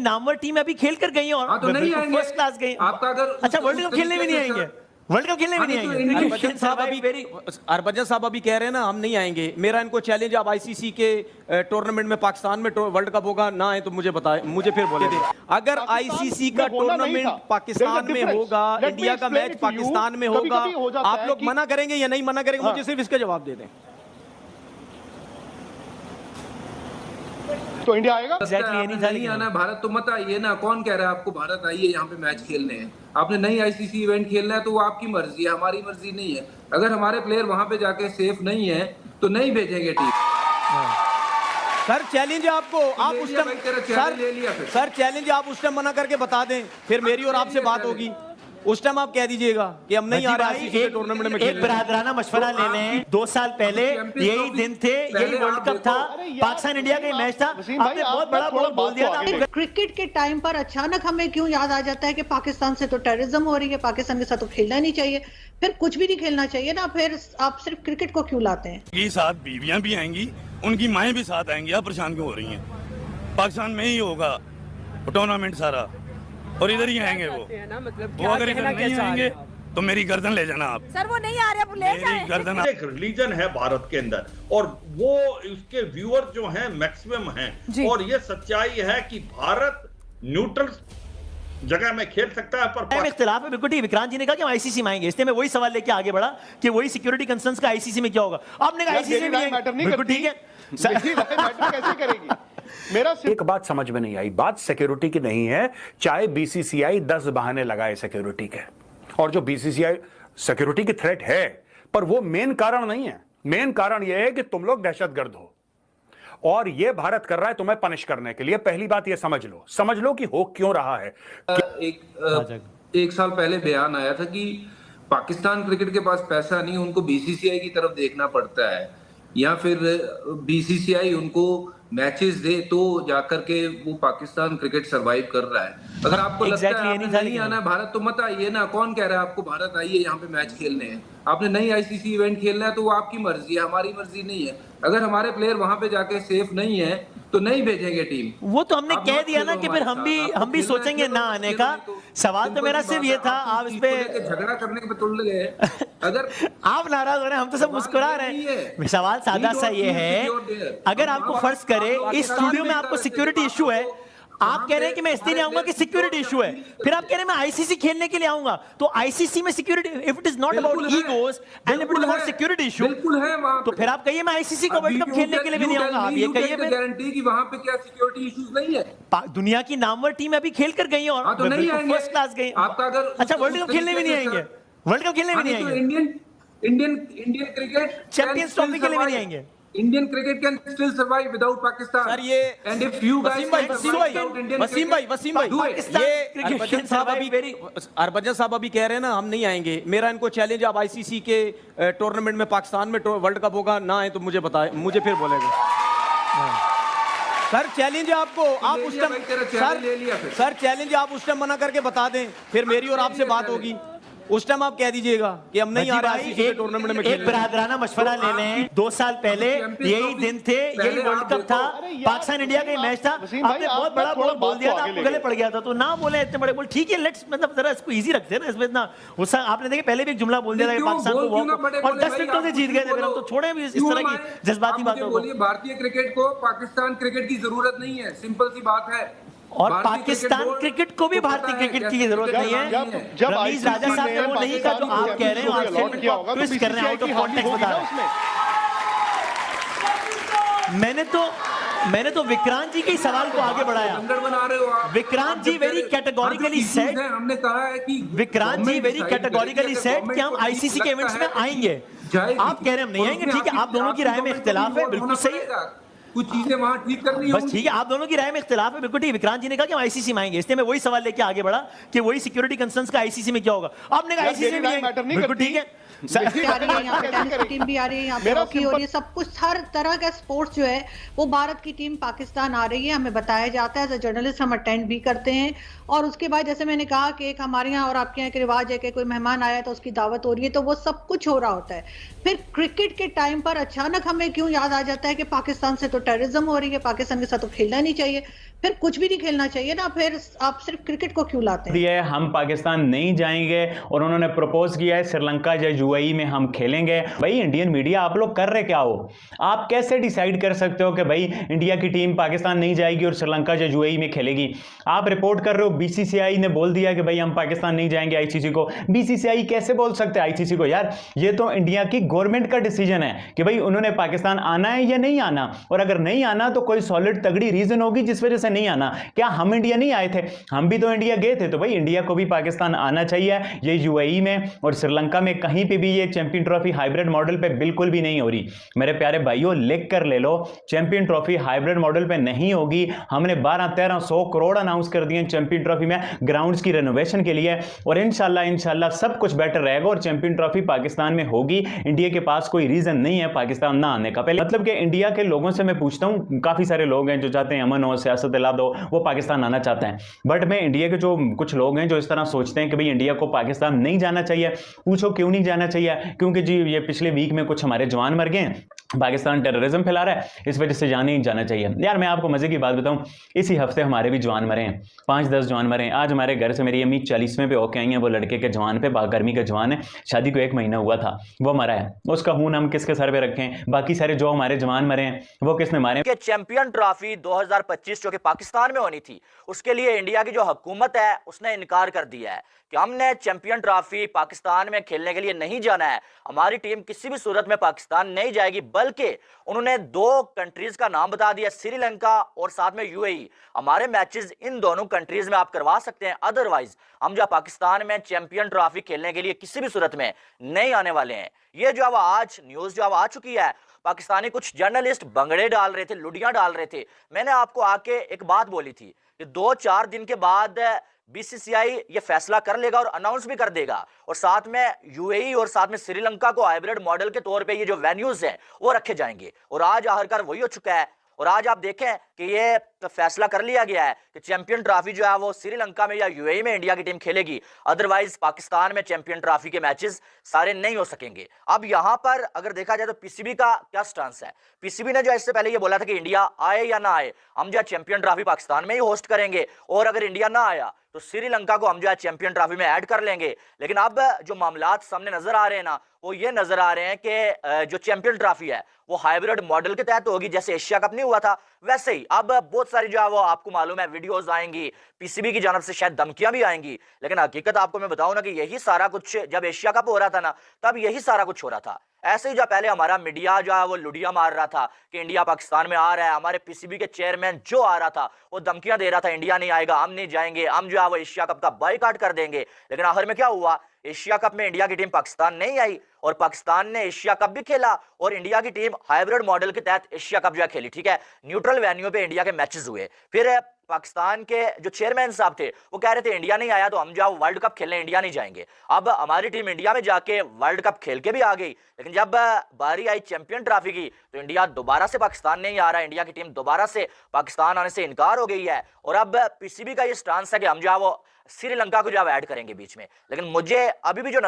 की नामवर टीम अभी खेल कर गई और तो नहीं आएंगे, फर्स्ट क्लास गई। आपका अगर अच्छा वर्ल्ड कप खेलने भी नहीं आएंगे, वर्ल्ड कप खेलने भी नहीं आएंगे। हरभजन साहब अभी कह रहे हैं ना हम नहीं आएंगे। मेरा इनको चैलेंज, आप आईसीसी के टूर्नामेंट में पाकिस्तान में वर्ल्ड कप होगा ना आए तो मुझे बताएं, मुझे फिर बोले दे। अगर आईसीसी का टूर्नामेंट पाकिस्तान में होगा, इंडिया का मैच पाकिस्तान में होगा, आप लोग मना करेंगे या नहीं मना करेंगे? मुझे सिर्फ इसका जवाब दे दें। तो इंडिया आएगा? नहीं आना है भारत तो मत आइए ना। कौन कह रहा है आपको भारत आइए यहाँ पे मैच खेलने हैं? आपने नहीं आईसीसी इवेंट खेलना है तो वो आपकी मर्जी है, हमारी मर्जी नहीं है। अगर हमारे प्लेयर वहां पे जाके सेफ नहीं है तो नहीं भेजेंगे टीम। सर चैलेंज है आपको, आप उस टाइम सर चैलेंज आप उस टाइम मना करके बता दें, फिर मेरी और आपसे बात होगी। उस टाइम आप कह दीजिएगा कि हम नहीं आ रहे हैं टूर्नामेंट में। एक बरादराना मशवरा ले लें। 2 साल पहले यही दिन थे, यही वर्ल्ड कप था, पाकिस्तान इंडिया का मैच था, आपने बहुत बड़ा बोल दिया था। क्रिकेट के टाइम पर अचानक हमें क्यों याद आ जाता है कि पाकिस्तान से तो टेररिज्म हो रही है, पाकिस्तान के साथ तो खेलना नहीं चाहिए, फिर कुछ भी नहीं खेलना चाहिए ना, फिर आप सिर्फ क्रिकेट को क्यों लाते हैं? ये साथ बीवियां भी आएंगी, उनकी माएं भी साथ आएंगी। आप परेशान क्यों हो रही हैं? पाकिस्तान में ही होगा टूर्नामेंट सारा और इधर ही आएंगे वो अगर इधर नहीं आएंगे तो मेरी गर्दन ले जाना आप। सर वो नहीं आ रहे, ले जाएं। गर्दन एक रिलीजन है भारत के अंदर और वो उसके व्यूअर जो हैं मैक्सिमम हैं और ये सच्चाई है कि भारत न्यूट्रल जगह में खेल सकता है पर इख्तिलाफ है। बिल्कुल ठीक, विक्रांत जी ने कहा कि हम आईसीसी में आएंगे, इसलिए मैं वही सवाल लेके आगे बढ़ा कि वही सिक्योरिटी कंसर्न्स का आईसीसी में क्या होगा। आपने कहा आईसीसी में बिल्कुल ठीक है, कैसे करेगी? मेरा एक बात समझ में नहीं आई, बात सिक्योरिटी की नहीं है। चाहे बीसीसीआई 10 बहाने लगाए सिक्योरिटी के, और जो बीसीसीआई सिक्योरिटी की थ्रेट है, पर वो मेन कारण नहीं है। मेन कारण यह है कि तुम लोग दहशतगर्द हो और ये भारत कर रहा है तुम्हें पनिश करने के लिए। पहली बात ये समझ लो कि हो क्यों रहा है। एक साल पहले बयान आया था कि पाकिस्तान क्रिकेट के पास पैसा नहीं, उनको बीसीसीआई की तरफ देखना पड़ता है, या फिर बीसीसीआई उनको मैचेस दे तो जाकर के वो पाकिस्तान क्रिकेट सरवाइव कर रहा है। अगर आपको लगता है आपने नहीं आना है भारत तो मत आइए ना। कौन कह रहा है आपको भारत आइए यहाँ पे मैच खेलने हैं? आपने नहीं आईसीसी इवेंट खेलना है तो वो आपकी मर्जी है, हमारी मर्जी नहीं है। अगर हमारे प्लेयर वहां पे जाके सेफ नहीं है तो नहीं भेजेंगे टीम। वो तो हमने कह दिया ना कि फिर हम भी सोचेंगे ना आने का। सवाल तो मेरा सिर्फ ये था, आप इस पे झगड़ा करने पे तुल गए। अगर आप नाराज हो रहे हैं, हम तो सब मुस्कुरा रहे हैं। सवाल सादा सा ये है, अगर आपको फर्ज करे इस स्टूडियो में आपको सिक्योरिटी इशू है, आप कह रहे हैं कि मैं इसलिए नहीं आऊंगा कि सिक्योरिटी इशू है, फिर आप कह रहे हैं मैं आईसीसी खेलने के लिए आऊंगा, तो आईसीसी में security, if it is not about egos and if it is about security issue, बिल्कुल है वहां, तो फिर आप कहिए मैं आईसीसी को वर्ल्ड कप खेलने के लिए भी नहीं आऊंगा। आप ये कहिए गारंटी कि वहां पे क्या सिक्योरिटी इश्यूज नहीं है। दुनिया की नामवर टीम अभी खेल कर गई और तो नहीं आएंगे, फर्स्ट क्लास गई। आपका अगर अच्छा वर्ल्ड कप खेलने भी नहीं आएंगे, वर्ल्ड कप खेलने भी नहीं आएंगे, इंडियन क्रिकेट चैंपियंस ट्रॉफी के लिए भी नहीं आएंगे। Indian cricket can still survive without Pakistan. Sir ये and if you guys Wasim भाई ये हरभजन साहब अभी कह रहे हैं ना हम नहीं आएंगे। मेरा इनको चैलेंज, आप आईसीसी के टूर्नामेंट में पाकिस्तान में वर्ल्ड कप होगा ना आए तो मुझे बताएं, मुझे फिर बोलेगा। सर चैलेंज है आपको, आप उस टाइम सर चैलेंज आप उस टाइम मना करके बता दें, फिर मेरी और आपसे बात होगी। उस टाइम आप कह दीजिएगा कि हम नहीं आ रहे हैं टूर्नामेंट में। एक बरादराना मशवरा ले लें। 2 साल पहले यही दिन थे, यही वर्ल्ड कप था, पाकिस्तान इंडिया का मैच था, आपने बहुत बड़ा बोल दिया था, आपको गले पड़ गया था, तो ना बोले इतने बड़े बोल। ठीक है, लेट्स मतलब जरा इसको इजी रखते हैं ना, इसमें इतना गुस्सा। आपने देखिए पहले भी एक जुमला बोल दिया था कि पाकिस्तान को और 10 विकेटों से जीत गए थे, फिर हम तो छोड़े भी इस तरह की जज्बाती बातों को। भारतीय क्रिकेट को पाकिस्तान क्रिकेट की जरूरत नहीं है, सिंपल सी बात है। और पाकिस्तान क्रिकेट को भी भारतीय क्रिकेट की जरूरत नहीं है। रमीज राजा साहब ने वो नहीं कहा जो आप कह रहे हैं, आप स्टेटमेंट को ट्विस्ट कर रहे हैं, आउट ऑफ कॉन्टेक्स्ट बता रहे हैं। मैंने तो विक्रांत जी के सवाल को आगे बढ़ाया। बना रहे हो आप। विक्रांत जी वेरी कैटेगोरिकली सेड, हमने कहा है कि विक्रांत जी वेरी कैटेगोरिकली सेड कि हम आईसीसी के इवेंट्स में आएंगे। आप कह रहे हैं हम नहीं आएंगे। ठीक है, आप दोनों की राय में इख्तिलाफ है, बिल्कुल सही है। कुछ चीजें वहां ठीक करनी बस ठीक है, आप दोनों की राय में इख्तिलाफ है, बिल्कुल ठीक। विक्रांत जी ने कहा कि हम आईसीसी में आएंगे, इसलिए मैं वही सवाल लेके आगे बढ़ा कि वही सिक्योरिटी कंसर्न्स का आईसीसी में क्या होगा। आपने कहा आईसीसी में आएंगे, बिल्कुल ठीक है। टीम भी आ रही है, यहाँ पे हॉकी हो रही है, सब कुछ हर तरह का स्पोर्ट्स जो है वो भारत की टीम पाकिस्तान आ रही है, हमें बताया जाता है। एज अ जर्नलिस्ट हम अटेंड भी करते हैं, और उसके बाद जैसे मैंने कहा कि एक हमारे यहाँ और आपके यहाँ एक रिवाज है कि कोई मेहमान आया तो उसकी दावत हो रही है, तो वो सब कुछ हो रहा होता है। फिर क्रिकेट के टाइम पर अचानक हमें क्यों याद आ जाता है कि पाकिस्तान से तो टेररिज्म हो रही है, पाकिस्तान के साथ तो खेलना नहीं चाहिए, फिर कुछ भी नहीं खेलना चाहिए ना, फिर आप सिर्फ क्रिकेट को क्यों लाते हैं? दिया है हम पाकिस्तान नहीं जाएंगे और उन्होंने प्रपोज किया है श्रीलंका या यूएई में हम खेलेंगे। भाई इंडियन मीडिया आप लोग कर रहे क्या हो? आप कैसे डिसाइड कर सकते हो कि भाई इंडिया की टीम पाकिस्तान नहीं जाएगी और श्रीलंका या यूएई में खेलेगी? आप रिपोर्ट कर रहे हो बीसीसीआई ने बोल दिया कि भाई हम पाकिस्तान नहीं जाएंगे आईसीसी को। बीसीसीआई कैसे बोल सकते हैं आईसीसी को? यार ये तो इंडिया की गवर्नमेंट का डिसीजन है कि भाई उन्होंने पाकिस्तान आना है या नहीं आना, और अगर नहीं आना तो कोई सॉलिड तगड़ी रीजन होगी जिस वजह से नहीं आना। क्या हम इंडिया नहीं आए थे? हम भी तो इंडिया गए थे। तो भाई इंडिया को भी पाकिस्तान आना चाहिए। ये यूएई में और श्रीलंका में कहीं पे भी ये चैंपियन ट्रॉफी हाइब्रिड मॉडल पे बिल्कुल भी नहीं हो रही। मेरे प्यारे भाइयों लिख कर ले लो, चैंपियन ट्रॉफी हाइब्रिड मॉडल पे नहीं होगी। हमने 12-13-100 करोड़ अनाउंस कर दिए चैंपियन ट्रॉफी में ग्राउंड्स की रेनोवेशन के लिए, और इंशाल्लाह सब कुछ बेटर रहेगा और चैंपियन ट्रॉफी पाकिस्तान में होगी। इंडिया के पास कोई रीजन नहीं है पाकिस्तान ना आने का। पहले मतलब कि इंडिया के लोगों से मैं पूछता हूं, काफी सारे लोग हैं जो चाहते हैं अमन हो, सियासत इलाद हो, वो पाकिस्तान आना चाहते हैं। बट मैं इंडिया के जो कुछ लोग हैं जो इस तरह सोचते हैं कि भाई इंडिया को पाकिस्तान नहीं जाना चाहिए, पूछो क्यों नहीं जाना चाहिए? क्योंकि जी ये पिछले वीक में कुछ हमारे जवान मर गए, पाकिस्तान टेररिज्म फैला रहा है, इस वजह से नहीं जाना चाहिए। यार मैं आपको मजे की बात बताऊं, इसी हफ्ते हमारे भी जवान मरे हैं, 5-10 जवान मरे हैं। आज हमारे घर से मेरी अम्मी 40वें पे होके आई हैं, वो लड़के के जवान पे, गर्मी का जवान है, शादी को 1 महीना हुआ था, वो मरा है। उसका खून हम किसके सर पे रखें? बाकी सारे जो हमारे जवान मरे हैं वो किसने मारे? कि चैंपियन ट्रॉफी 2025 जो कि पाकिस्तान में होनी थी, उसके लिए इंडिया की जो हुकूमत है उसने इनकार कर दिया है कि हमने चैंपियन ट्रॉफी पाकिस्तान में खेलने के लिए नहीं जाना है, हमारी टीम किसी भी सूरत में पाकिस्तान नहीं जाएगी। बल्कि उन्होंने 2 कंट्रीज का नाम बता दिया, श्रीलंका और साथ में यूएई। हमारे मैचेस इन दोनों कंट्रीज में आप करवा सकते हैं, अदरवाइज हम जो पाकिस्तान में चैंपियन ट्रॉफी खेलने के लिए किसी भी सूरत में नहीं आने वाले हैं। ये जो अब आज न्यूज जो अब आ चुकी है, पाकिस्तानी कुछ जर्नलिस्ट बंगड़े डाल रहे थे, लुडियां डाल रहे थे। मैंने आपको आके एक बात बोली थी कि 2-4 दिन के बाद बीसीसीआई ये फैसला कर लेगा और अनाउंस भी कर देगा, और साथ में यूएई और साथ में श्रीलंका को हाइब्रिड मॉडल के तौर पे ये जो वेन्यूज हैं वो रखे जाएंगे। और आज आखिरकार वही हो चुका है। और आज आप देखें कि ये फैसला कर लिया गया है कि चैंपियन ट्रॉफी जो है वो श्रीलंका में या यूएई में इंडिया की टीम खेलेगी, अदरवाइज पाकिस्तान में चैंपियन ट्रॉफी के मैचेस सारे नहीं हो सकेंगे। अब यहां पर अगर देखा जाए तो पीसीबी का क्या स्टांस है? पीसीबी ने जो इससे पहले ये बोला था कि इंडिया आए या ना आए, हम जो चैंपियन ट्रॉफी पाकिस्तान में ही होस्ट करेंगे, और अगर इंडिया ना आया तो श्रीलंका को हम जो है चैंपियन ट्रॉफी में ऐड कर लेंगे। लेकिन अब जो मामलात सामने नजर आ रहे हैं ना, वो ये नजर आ रहे हैं कि जो चैंपियन ट्रॉफी है वो हाइब्रिड मॉडल के तहत होगी। जैसे एशिया कप नहीं हुआ था वैसे ही अब बहुत सारी जो है वो आपको मालूम है वीडियोस आएंगी, पीसीबी की जानब से शायद धमकियां भी आएंगी। लेकिन हकीकत आपको मैं बताऊं ना कि यही सारा कुछ जब एशिया कप हो रहा था ना, तब यही सारा कुछ हो रहा था। ऐसे ही जो पहले हमारा मीडिया जो है वो लुडिया मार रहा था कि इंडिया पाकिस्तान में आ रहा है, हमारे पीसीबी के चेयरमैन जो आ रहा था वो धमकियां दे रहा था, इंडिया नहीं आएगा, हम नहीं जाएंगे, हम जो है वो एशिया कप का बायकॉट कर देंगे। लेकिन आखिर में क्या हुआ? एशिया कप में इंडिया की टीम पाकिस्तान नहीं आई और पाकिस्तान ने एशिया कप भी खेला, और इंडिया की टीम हाइब्रिड मॉडल के तहत एशिया कप जो है खेली। ठीक है, न्यूट्रल वेन्यू पे इंडिया के मैचेस हुए। फिर पाकिस्तान के जो चेयरमैन साहब थे वो कह रहे थे इंडिया नहीं आया तो हम जाओ वर्ल्ड कप खेलने इंडिया नहीं जाएंगे। अब हमारी टीम इंडिया में जाके वर्ल्ड कप खेल के भी आ गई, लेकिन जब बारी आई चैंपियन ट्रॉफी की तो इंडिया दोबारा से पाकिस्तान नहीं आ रहा, इंडिया की टीम दोबारा से पाकिस्तान आने से इनकार हो गई है। और अब पीसीबी का ये स्टांस है कि हम जो है वो श्रीलंका को जो है ऐड करेंगे बीच में। लेकिन मुझे अभी भी जो